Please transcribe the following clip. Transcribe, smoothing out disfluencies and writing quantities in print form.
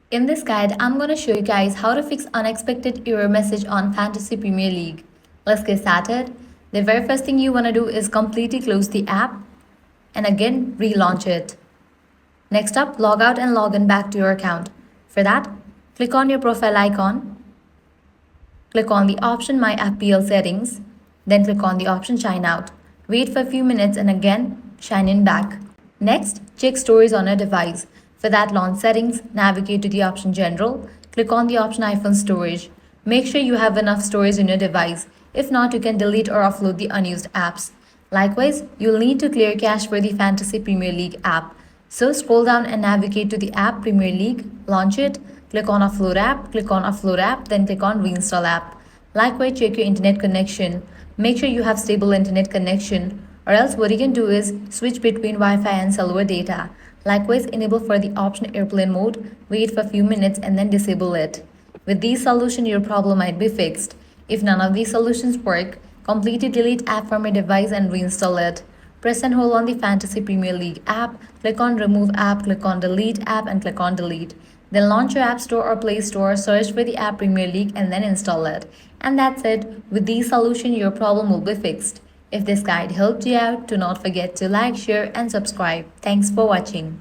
In this guide, I'm going to show you guys how to fix unexpected error message on Fantasy Premier League. Let's get started. The very first thing you want to do is completely close the app and again relaunch it. Next up, log out and log in back to your account. For that, click on your profile icon, click on the option My FPL Settings, then click on the option Shine Out. Wait for a few minutes and again shine in back. Next, check stories on your device. For that, launch settings, navigate to the option General, click on the option iPhone Storage. Make sure you have enough storage in your device. If not, you can delete or offload the unused apps. Likewise, you'll need to clear cache for the Fantasy Premier League app. So scroll down and navigate to the app Premier League, launch it, click on Offload app, then click on Reinstall app. Likewise, check your internet connection. Make sure you have stable internet connection, or else what you can do is switch between Wi-Fi and cellular data. Likewise, enable for the option airplane mode, wait for a few minutes and then disable it. With these solutions, your problem might be fixed. If none of these solutions work, completely delete app from your device and reinstall it. Press and hold on the Fantasy Premier League app, click on Remove app, click on Delete app and click on Delete. Then launch your App Store or Play Store, search for the app Premier League and then install it. And that's it. With these solutions, your problem will be fixed. If this guide helped you out, do not forget to like, share and subscribe. Thanks for watching.